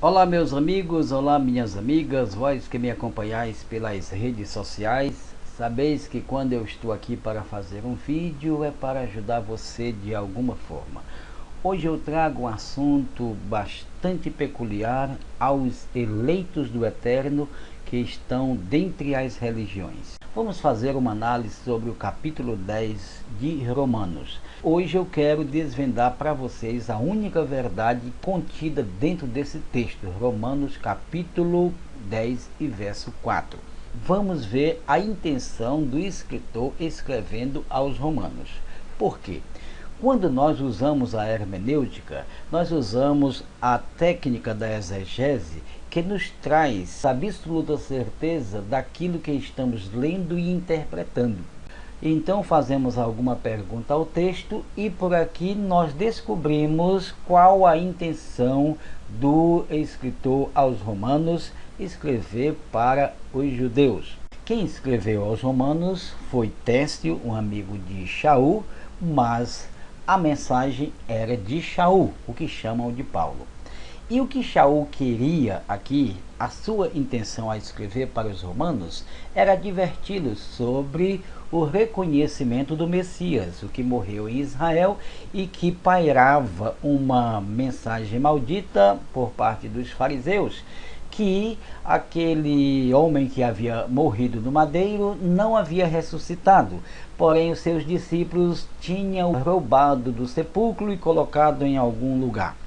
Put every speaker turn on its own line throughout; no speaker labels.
Olá meus amigos, olá minhas amigas, vós que me acompanhais pelas redes sociais, sabeis que quando eu estou aqui para fazer um vídeo é para ajudar você de alguma forma. Hoje eu trago um assunto bastante peculiar aos eleitos do Eterno que estão dentre as religiões. Vamos fazer uma análise sobre o capítulo 10 de Romanos. Hoje eu quero desvendar para vocês a única verdade contida dentro desse texto, Romanos capítulo 10 e verso 4. Vamos ver a intenção do escritor escrevendo aos romanos. Por quê? Quando nós usamos a hermenêutica, nós usamos a técnica da exegese que nos traz a absoluta certeza daquilo que estamos lendo e interpretando. Então fazemos alguma pergunta ao texto e por aqui nós descobrimos qual a intenção do escritor aos romanos escrever para os judeus. Quem escreveu aos romanos foi Técio, um amigo de Shaul, mas a mensagem era de Shaul, o que chamam de Paulo. E o que Shaul queria aqui, a sua intenção a escrever para os romanos, era adverti-los sobre o reconhecimento do Messias, o que morreu em Israel e que pairava uma mensagem maldita por parte dos fariseus, que aquele homem que havia morrido no madeiro não havia ressuscitado, porém os seus discípulos tinham roubado do sepulcro e colocado em algum lugar.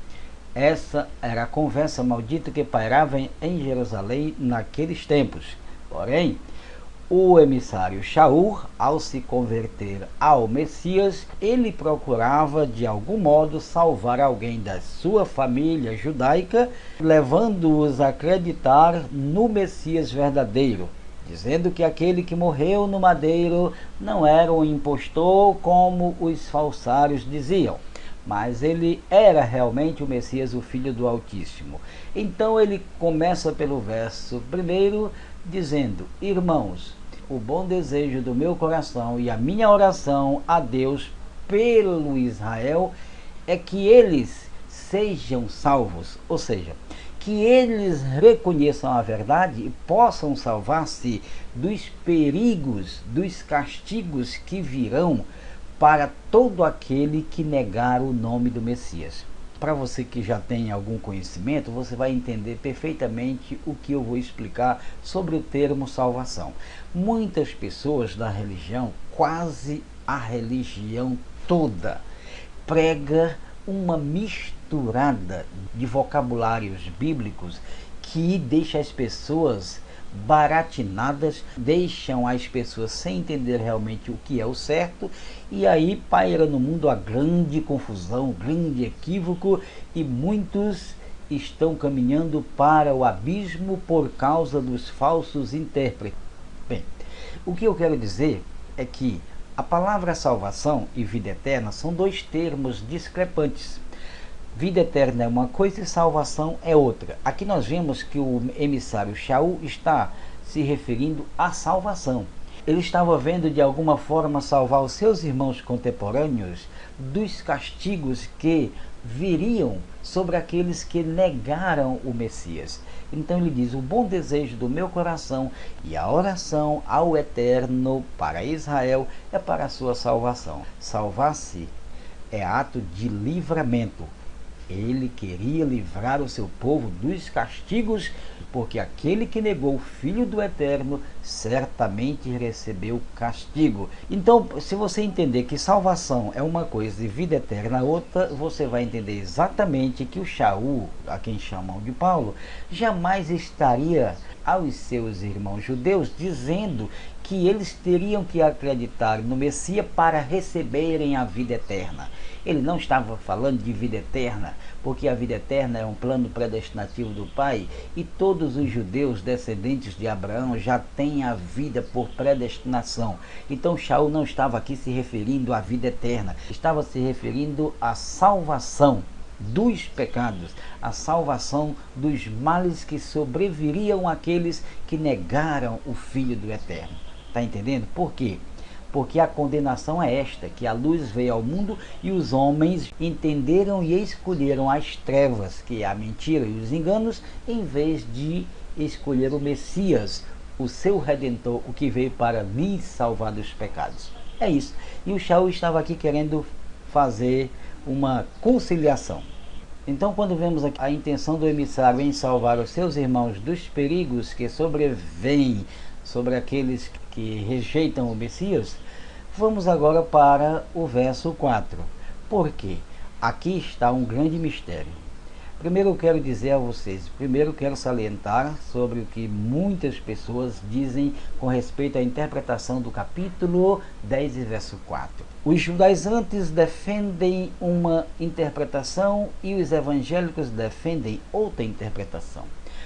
Essa era a conversa maldita que pairava em Jerusalém naqueles tempos. Porém, o emissário Shaul, ao se converter ao Messias, ele procurava de algum modo salvar alguém da sua família judaica, levando-os a acreditar no Messias verdadeiro, dizendo que aquele que morreu no madeiro não era um impostor como os falsários diziam, mas ele era realmente o Messias, o Filho do Altíssimo. Então ele começa pelo verso 1 dizendo: irmãos, o bom desejo do meu coração e a minha oração a Deus pelo Israel é que eles sejam salvos, ou seja, que eles reconheçam a verdade e possam salvar-se dos perigos, dos castigos que virão para todo aquele que negar o nome do Messias. Para você que já tem algum conhecimento, você vai entender perfeitamente o que eu vou explicar sobre o termo salvação. Muitas pessoas da religião, quase a religião toda, prega uma misturada de vocabulários bíblicos que deixa as pessoas baratinadas, deixam as pessoas sem entender realmente o que é o certo, e aí paira no mundo a grande confusão, grande equívoco, e muitos estão caminhando para o abismo por causa dos falsos intérpretes. Bem, o que eu quero dizer é que a palavra salvação e vida eterna são dois termos discrepantes. Vida eterna é uma coisa e salvação é outra. Aqui nós vemos que o emissário Shaul está se referindo à salvação. Ele estava vendo de alguma forma salvar os seus irmãos contemporâneos dos castigos que viriam sobre aqueles que negaram o Messias. Então ele diz: o bom desejo do meu coração e a oração ao Eterno para Israel é para a sua salvação. Salvar-se é ato de livramento. Ele queria livrar o seu povo dos castigos, porque aquele que negou o Filho do Eterno certamente recebeu castigo. Então, se você entender que salvação é uma coisa e vida eterna outra, você vai entender exatamente que o Shaul, a quem chamam de Paulo, jamais estaria aos seus irmãos judeus dizendo que eles teriam que acreditar no Messias para receberem a vida eterna. Ele não estava falando de vida eterna, porque a vida eterna é um plano predestinativo do Pai, e todos os judeus descendentes de Abraão já têm a vida por predestinação. Então Shaul não estava aqui se referindo à vida eterna, estava se referindo à salvação dos pecados, a salvação dos males que sobreviriam àqueles que negaram o Filho do Eterno. Está entendendo? Por quê? porque a condenação é esta, que a luz veio ao mundo e os homens entenderam e escolheram as trevas, que é a mentira e os enganos, em vez de escolher o Messias, o seu Redentor, o que veio para lhes salvar dos pecados. É isso. E o Shaul estava aqui querendo fazer uma conciliação. Então, quando vemos a intenção do emissário em salvar os seus irmãos dos perigos que sobrevêm sobre aqueles que rejeitam o Messias, vamos agora para o verso 4. Por quê? Aqui está um grande mistério. Primeiro eu quero dizer a vocês, quero salientar sobre o que muitas pessoas dizem com respeito à interpretação do capítulo 10 e verso 4. Os judaizantes defendem uma interpretação e os evangélicos defendem outra interpretação.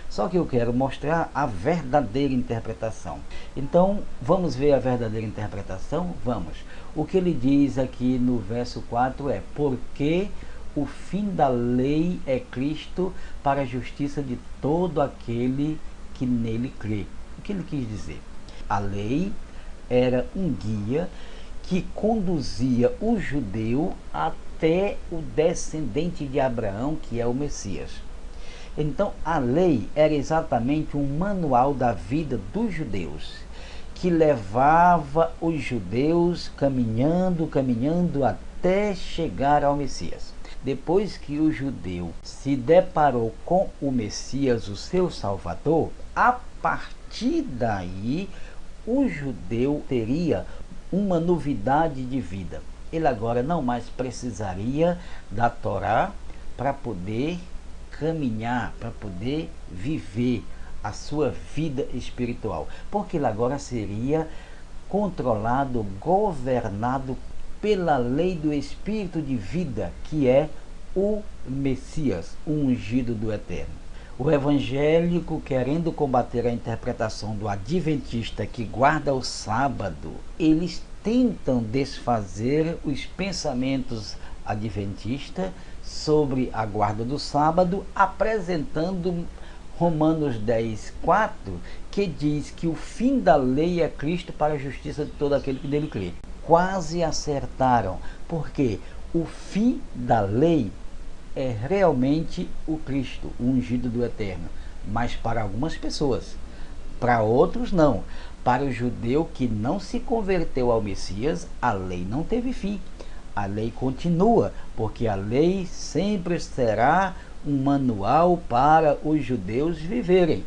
Só que eu quero mostrar a verdadeira interpretação. Então, vamos ver a verdadeira interpretação? Vamos. O que ele diz aqui no verso 4 é: porque o fim da lei é Cristo para a justiça de todo aquele que nele crê. O que ele quis dizer? A lei era um guia que conduzia o judeu até o descendente de Abraão, que é o Messias. Então, a lei era exatamente um manual da vida dos judeus, que levava os judeus caminhando até chegar ao Messias. Depois que o judeu se deparou com o Messias, o seu Salvador, a partir daí o judeu teria uma novidade de vida. Ele agora não mais precisaria da Torá para poder caminhar, para poder viver a sua vida espiritual, porque ele agora seria controlado, governado pela lei do Espírito de vida, que é o Messias, o ungido do Eterno. O evangélico, querendo combater a interpretação do adventista que guarda o sábado, eles tentam desfazer os pensamentos adventistas sobre a guarda do sábado, apresentando Romanos 10, 4, que diz que o fim da lei é Cristo para a justiça de todo aquele que nele crê. Quase acertaram, porque o fim da lei é realmente o Cristo, o ungido do Eterno, mas para algumas pessoas, para outros não. Para o judeu que não se converteu ao Messias, a lei não teve fim, a lei continua, porque a lei sempre será um manual para os judeus viverem.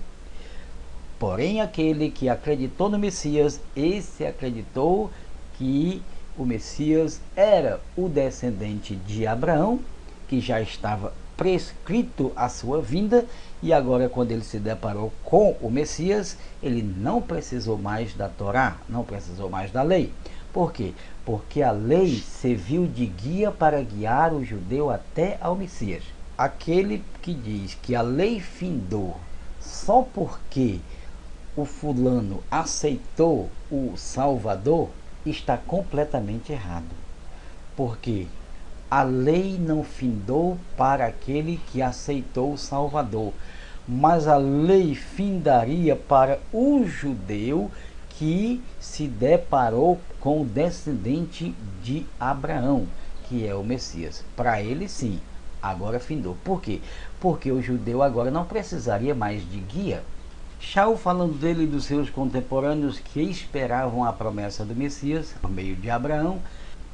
Porém, aquele que acreditou no Messias, esse acreditou que o Messias era o descendente de Abraão, que já estava prescrito a sua vinda, e agora, quando ele se deparou com o Messias, ele não precisou mais da Torá, não precisou mais da lei. Por quê? Porque a lei serviu de guia para guiar o judeu até ao Messias. Aquele que diz que a lei findou só porque o fulano aceitou o Salvador, está completamente errado. Porque a lei não findou para aquele que aceitou o Salvador, mas a lei findaria para o judeu que se deparou com o descendente de Abraão, que é o Messias. Para ele sim, agora findou. Por quê? Porque o judeu agora não precisaria mais de guia. Shaul, falando dele e dos seus contemporâneos que esperavam a promessa do Messias por meio de Abraão,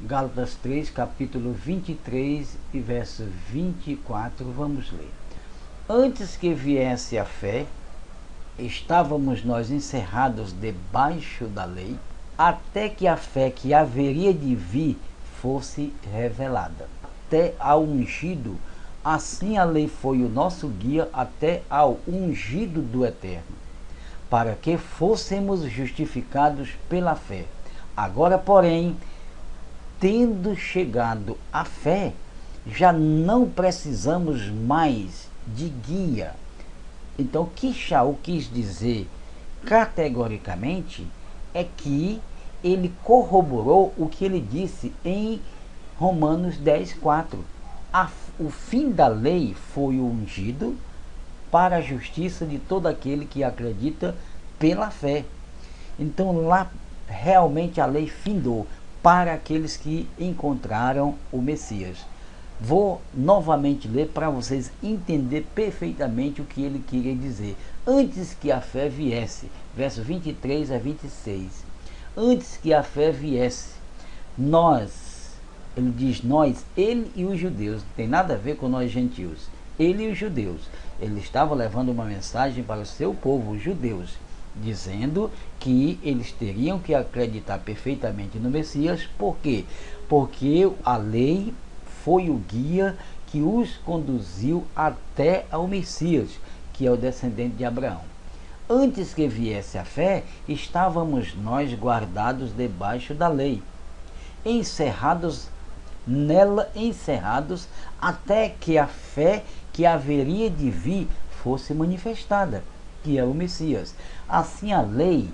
Gálatas 3, capítulo 23 e verso 24, vamos ler. Antes que viesse a fé, estávamos nós encerrados debaixo da lei, até que a fé que haveria de vir fosse revelada. Até ao ungido, assim a lei foi o nosso guia até ao ungido do Eterno, para que fôssemos justificados pela fé. Agora, porém, tendo chegado à fé, já não precisamos mais de guia. Então, o que Shaul quis dizer categoricamente é que ele corroborou o que ele disse em Romanos 10, 4. O fim da lei foi o ungido para a justiça de todo aquele que acredita pela fé. Então, lá realmente a lei findou para aqueles que encontraram o Messias. Vou novamente ler para vocês entenderem perfeitamente o que ele queria dizer. Antes que a fé viesse, verso 23 a 26. Antes que a fé viesse, nós, ele diz nós, ele e os judeus, não tem nada a ver com nós gentios, ele e os judeus. Ele estava levando uma mensagem para o seu povo, os judeus, dizendo que eles teriam que acreditar perfeitamente no Messias. Por quê? Porque a lei foi o guia que os conduziu até ao Messias, que é o descendente de Abraão. Antes que viesse a fé, estávamos nós guardados debaixo da lei, encerrados até que a fé que haveria de vir fosse manifestada, que é o Messias. Assim a lei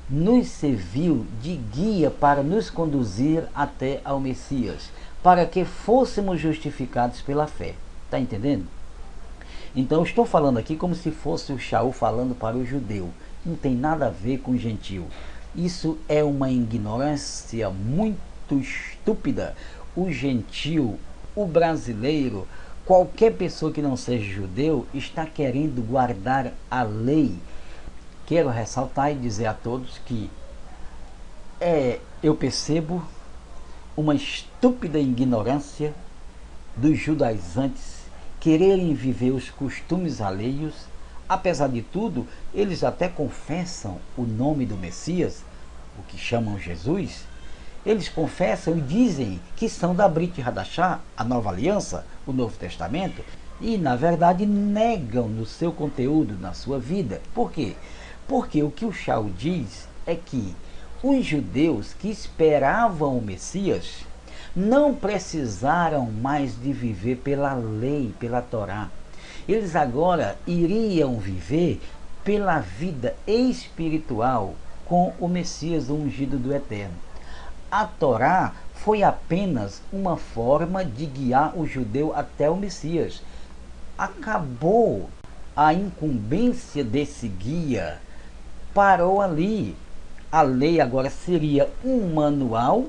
nos serviu de guia para nos conduzir até ao Messias, para que fôssemos justificados pela fé. Está entendendo? Então eu estou falando aqui como se fosse o Shaul falando para o judeu. Não tem nada a ver com o gentil. Isso é uma ignorância muito estúpida. O gentil, o brasileiro, qualquer pessoa que não seja judeu, está querendo guardar a lei. Quero ressaltar e dizer a todos que eu percebo uma estúpida ignorância dos judaizantes quererem viver os costumes alheios. Apesar de tudo, eles até confessam o nome do Messias, o que chamam Jesus. Eles confessam e dizem que são da Brit Hadashah, a Nova Aliança, o Novo Testamento, e na verdade negam no seu conteúdo, na sua vida. Por quê? Porque o que o Shaul diz é que os judeus que esperavam o Messias não precisaram mais de viver pela lei, pela Torá. Eles agora iriam viver pela vida espiritual com o Messias, o ungido do Eterno. A Torá foi apenas uma forma de guiar o judeu até o Messias. Acabou a incumbência desse guia, parou ali. A lei agora seria um manual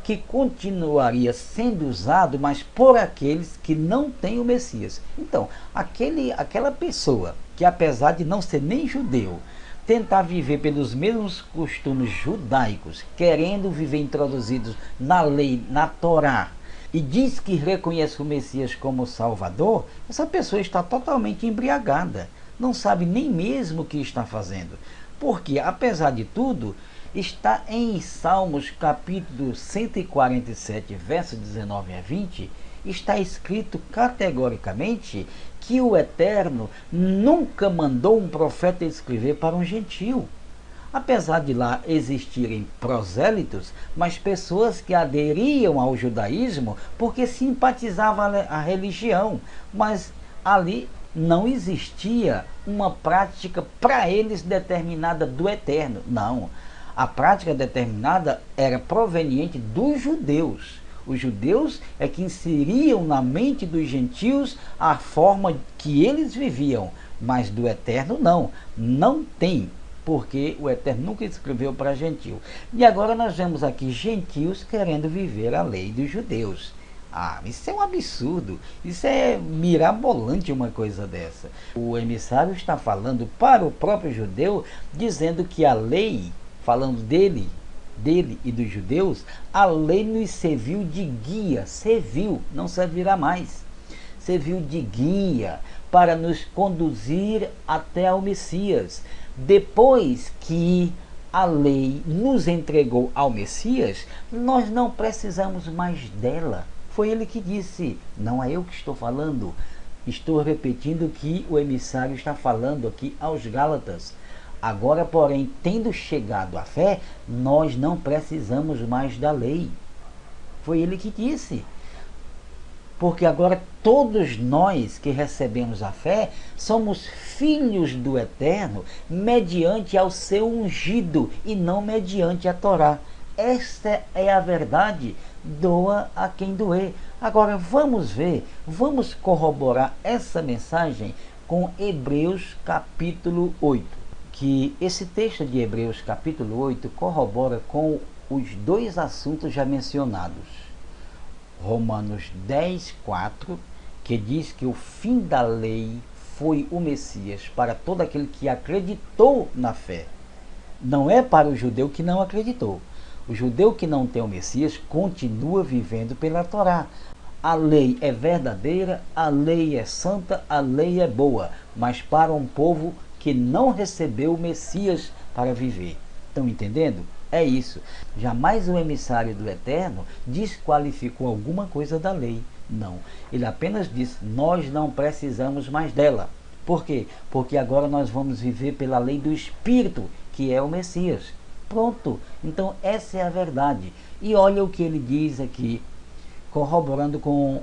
que continuaria sendo usado, mas por aqueles que não têm o Messias. Então, aquela pessoa que, apesar de não ser nem judeu, tentar viver pelos mesmos costumes judaicos, querendo viver introduzidos na lei, na Torá, e diz que reconhece o Messias como Salvador, essa pessoa está totalmente embriagada, não sabe nem mesmo o que está fazendo. Porque, apesar de tudo, está em Salmos capítulo 147, versos 19 a 20, está escrito categoricamente que o Eterno nunca mandou um profeta escrever para um gentio. Apesar de lá existirem prosélitos, mas pessoas que aderiam ao judaísmo porque simpatizavam a religião, mas ali não existia uma prática para eles determinada do Eterno. Não. A prática determinada era proveniente dos judeus. Os judeus é que inseriam na mente dos gentios a forma que eles viviam, mas do Eterno não tem, porque o Eterno nunca escreveu para gentio. E agora nós vemos aqui gentios querendo viver a lei dos judeus. Isso é um absurdo, isso é mirabolante uma coisa dessa. O emissário está falando para o próprio judeu, dizendo que a lei, falando dele e dos judeus, a lei nos serviu de guia, serviu, não servirá mais, serviu de guia para nos conduzir até ao Messias. Depois que a lei nos entregou ao Messias, nós não precisamos mais dela. Foi ele que disse, não é eu que estou falando, estou repetindo o que o emissário está falando aqui aos Gálatas. Agora, porém, tendo chegado à fé, nós não precisamos mais da lei. Foi ele que disse. Porque agora todos nós que recebemos a fé somos filhos do Eterno mediante ao seu ungido e não mediante a Torá. Esta é a verdade, doa a quem doer. Agora vamos ver, vamos corroborar essa mensagem com Hebreus capítulo 8. que esse texto de Hebreus capítulo 8 corrobora com os dois assuntos já mencionados. Romanos 10:4, que diz que o fim da lei foi o Messias para todo aquele que acreditou na fé. Não é para o judeu que não acreditou. O judeu que não tem o Messias continua vivendo pela Torá. A lei é verdadeira, a lei é santa, a lei é boa, mas para um povo que não recebeu o Messias para viver. Estão entendendo? É isso. Jamais o emissário do Eterno desqualificou alguma coisa da lei. Não. Ele apenas disse, nós não precisamos mais dela. Por quê? Porque agora nós vamos viver pela lei do Espírito, que é o Messias. Pronto. Então essa é a verdade. E olha o que ele diz aqui, corroborando com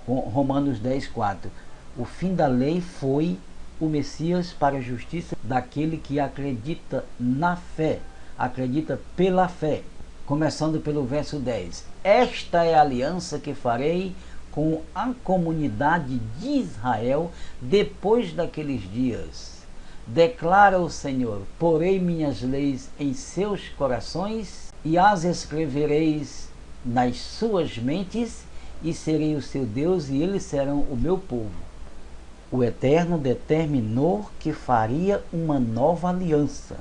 Romanos 10:4. O fim da lei foi o Messias para a justiça daquele que acredita na fé, acredita pela fé. Começando pelo verso 10. Esta é a aliança que farei com a comunidade de Israel depois daqueles dias. Declara o Senhor, porei minhas leis em seus corações e as escrevereis nas suas mentes, e serei o seu Deus e eles serão o meu povo. O Eterno determinou que faria uma nova aliança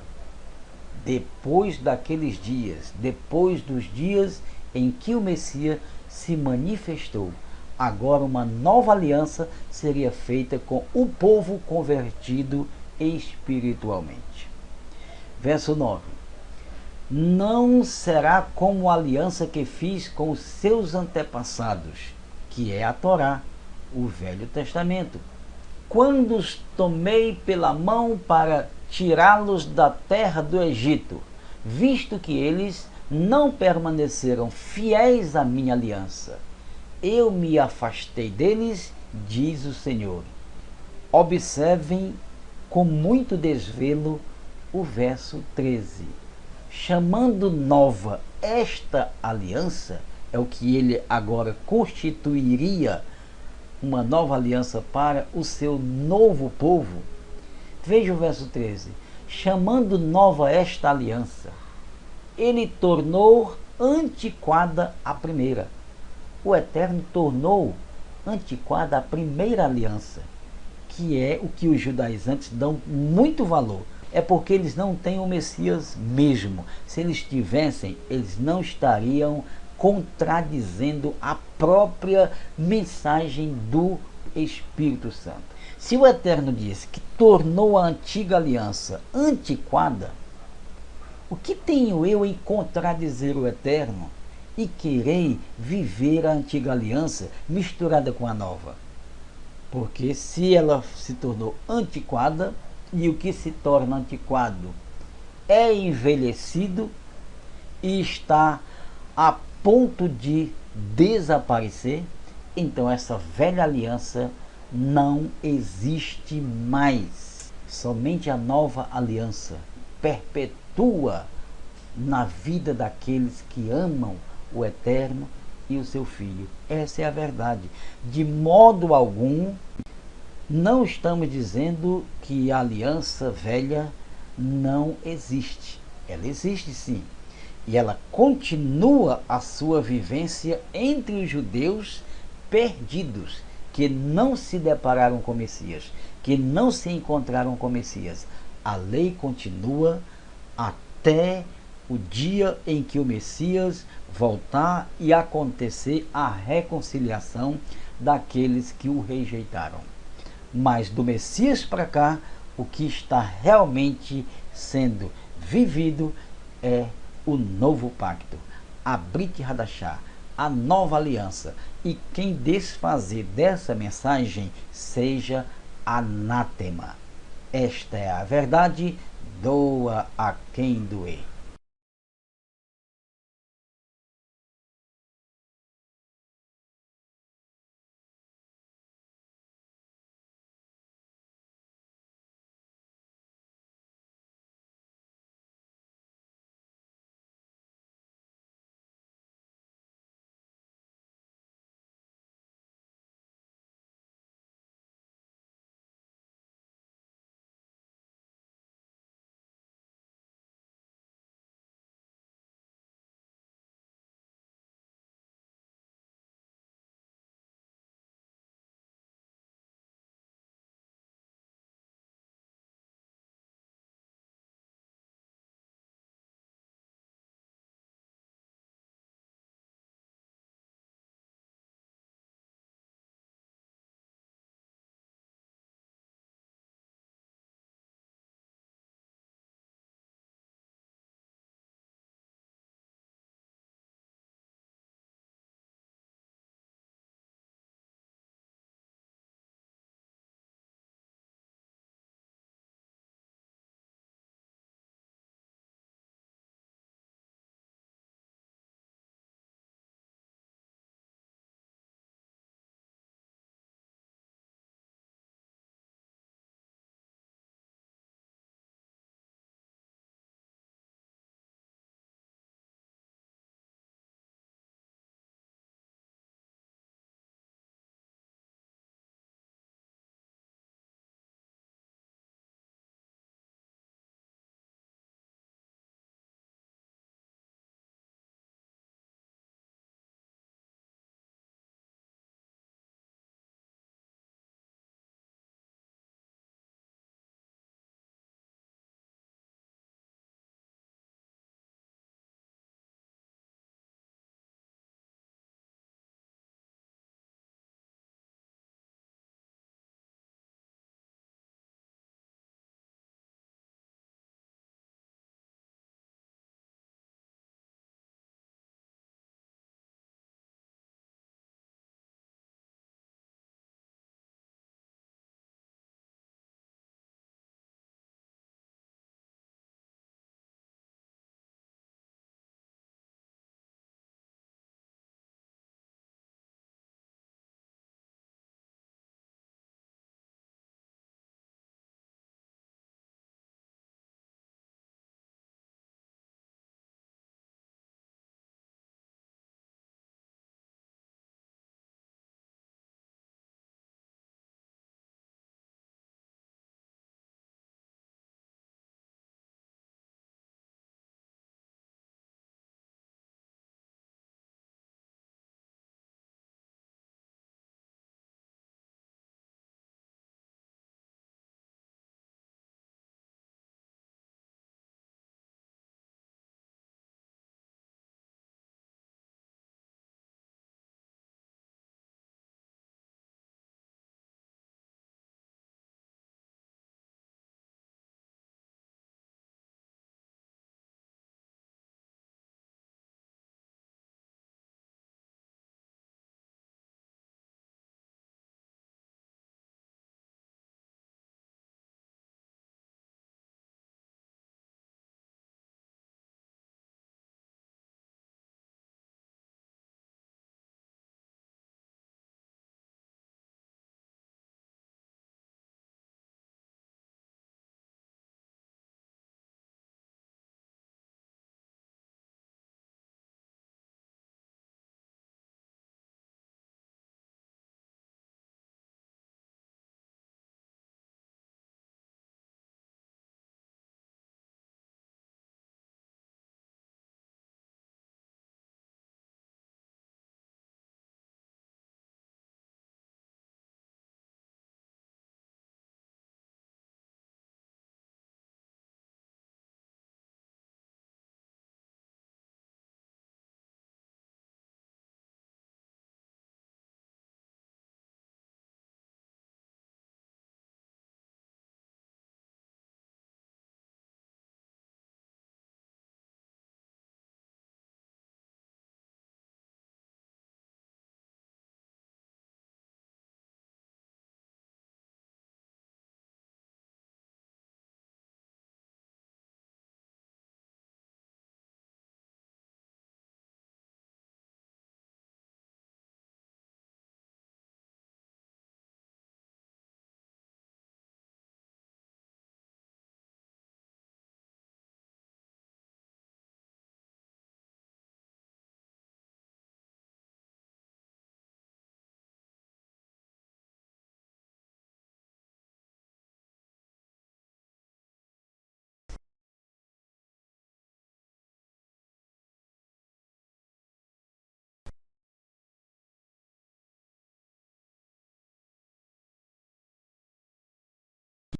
depois daqueles dias, depois dos dias em que o Messias se manifestou. Agora uma nova aliança seria feita com o povo convertido espiritualmente. Verso 9. Não será como a aliança que fiz com os seus antepassados, que é a Torá, o Velho Testamento, quando os tomei pela mão para tirá-los da terra do Egito, visto que eles não permaneceram fiéis à minha aliança. Eu me afastei deles, diz o Senhor. Observem com muito desvelo o verso 13. Chamando nova esta aliança, é o que ele agora constituiria uma nova aliança para o seu novo povo. Veja o verso 13. Chamando nova esta aliança, ele tornou antiquada a primeira. O Eterno tornou antiquada a primeira aliança, que é o que os judaizantes dão muito valor. É porque eles não têm o Messias mesmo. Se eles tivessem, eles não estariam contradizendo a própria mensagem do Espírito Santo. Se o Eterno disse que tornou a antiga aliança antiquada, o que tenho eu em contradizer o Eterno e querer viver a antiga aliança misturada com a nova? Porque se ela se tornou antiquada, e o que se torna antiquado é envelhecido e está a ponto de desaparecer, então essa velha aliança não existe mais. Somente a nova aliança perpetua na vida daqueles que amam o Eterno e o seu Filho. Essa é a verdade. De modo algum, não estamos dizendo que a aliança velha não existe. Ela existe sim. E ela continua a sua vivência entre os judeus perdidos, que não se depararam com o Messias, que não se encontraram com o Messias. A lei continua até o dia em que o Messias voltar e acontecer a reconciliação daqueles que o rejeitaram. Mas do Messias para cá, o que está realmente sendo vivido é o novo pacto, a Brit Hadashah, a nova aliança. E quem desfazer dessa mensagem seja anátema. Esta é a verdade, doa a quem doer.